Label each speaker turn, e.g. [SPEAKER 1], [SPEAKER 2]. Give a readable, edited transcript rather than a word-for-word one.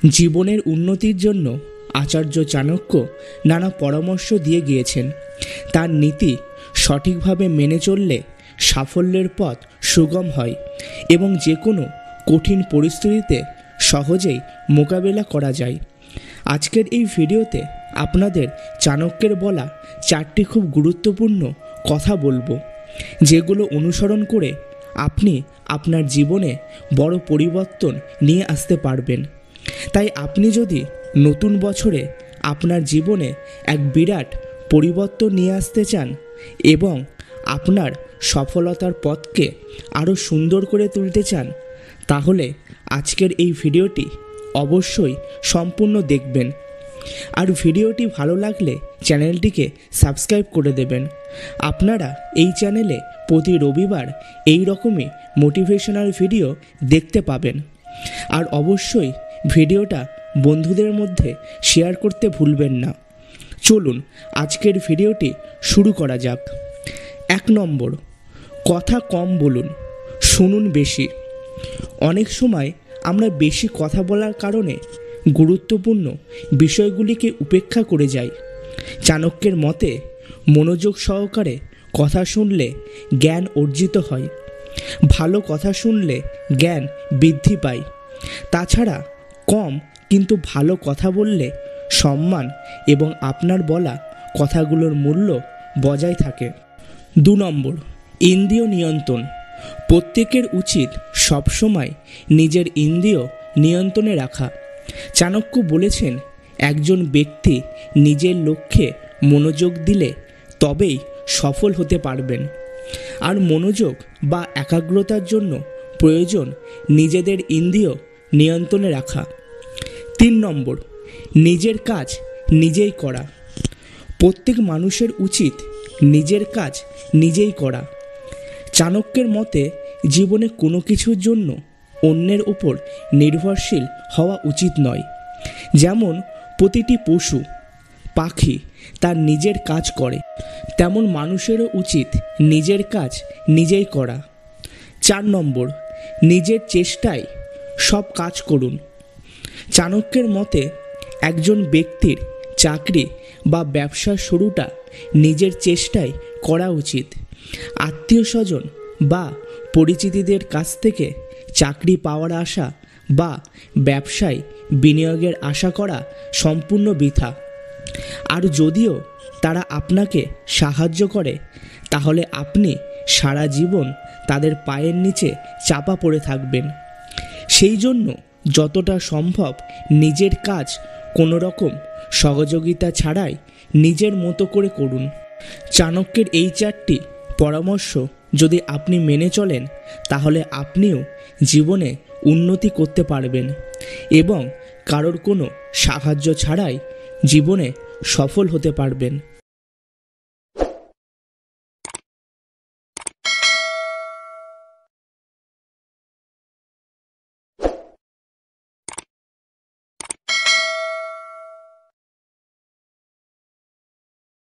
[SPEAKER 1] জীবনের উন্নতির জন্য আচার্য চাণক্য নানা পরামর্শ দিয়ে গিয়েছেন। তার নীতি সঠিকভাবে মেনে চললে সাফল্যের পথ সুগম হয় এবং যে কোনো কঠিন পরিস্থিতিতে সহজেই মোকাবেলা করা যায়। আজকের এই ভিডিওতে আপনাদের চাণক্যের বলা 4টি খুব গুরুত্বপূর্ণ কথা বলবো, যেগুলো অনুসরণ করে আপনি আপনার জীবনে বড় পরিবর্তন নিয়ে আসতে পারবেন। তাই আপনি যদি নতুন বছরে আপনার জীবনে এক বিরাট পরিবর্তন নিয়ে আসতে চান এবং আপনার সফলতার পথকে আরও সুন্দর করে তুলতে চান, তাহলে আজকের এই ভিডিওটি অবশ্যই সম্পূর্ণ দেখবেন। আর ভিডিওটি ভালো লাগলে চ্যানেলটিকে সাবস্ক্রাইব করে দেবেন। আপনারা এই চ্যানেলে প্রতি রবিবার এই রকমই মোটিভেশনাল ভিডিও দেখতে পাবেন। আর অবশ্যই ভিডিওটা বন্ধুদের মধ্যে শেয়ার করতে ভুলবেন না। চলুন আজকের ভিডিওটি শুরু করা যাক। 1 নম্বর, কথা কম বলুন, শুনুন বেশি। অনেক সময় আমরা বেশি কথা বলার কারণে গুরুত্বপূর্ণ বিষয়গুলিকে উপেক্ষা করে যাই। চাণক্যের মতে মনোযোগ সহকারে কথা শুনলে জ্ঞান অর্জিত হয়, ভালো কথা শুনলে জ্ঞান বৃদ্ধি পায়। তাছাড়া কম কিন্তু ভালো কথা বললে সম্মান এবং আপনার বলা কথাগুলোর মূল্য বজায় থাকে। 2 নম্বর, ইন্দ্রিয় নিয়ন্ত্রণ। প্রত্যেকের উচিত সবসময় নিজের ইন্দ্রিয় নিয়ন্ত্রণে রাখা। চাণক্য বলেছেন, একজন ব্যক্তি নিজের লক্ষ্যে মনোযোগ দিলে তবেই সফল হতে পারবেন। আর মনোযোগ বা একাগ্রতার জন্য প্রয়োজন নিজেদের ইন্দ্রিয় নিয়ন্ত্রণে রাখা। 3 নম্বর, নিজের কাজ নিজেই করা। প্রত্যেক মানুষের উচিত নিজের কাজ নিজেই করা। চাণক্যের মতে জীবনে কোনো কিছুর জন্য অন্যের ওপর নির্ভরশীল হওয়া উচিত নয়। যেমন প্রতিটি পশু পাখি তার নিজের কাজ করে, তেমন মানুষেরও উচিত নিজের কাজ নিজেই করা। 4 নম্বর, নিজের চেষ্টায় সব কাজ করুন। চাণক্যের মতে একজন ব্যক্তির চাকরি বা ব্যবসার শুরুটা নিজের চেষ্টায় করা উচিত। আত্মীয় স্বজন বা পরিচিতদের কাছ থেকে চাকরি পাওয়ার আশা বা ব্যবসায় বিনিয়োগের আশা করা সম্পূর্ণ বৃথা। আর যদিও তারা আপনাকে সাহায্য করে, তাহলে আপনি সারা জীবন তাদের পায়ের নিচে চাপা পড়ে থাকবেন। সেই জন্য যতটা সম্ভব নিজের কাজ কোনো রকম সহযোগিতা ছাড়াই নিজের মতো করে করুন। চাণক্যের এই 4টি পরামর্শ যদি আপনি মেনে চলেন, তাহলে আপনিও জীবনে উন্নতি করতে পারবেন এবং কারোর কোনো সাহায্য ছাড়াই জীবনে সফল হতে পারবেন।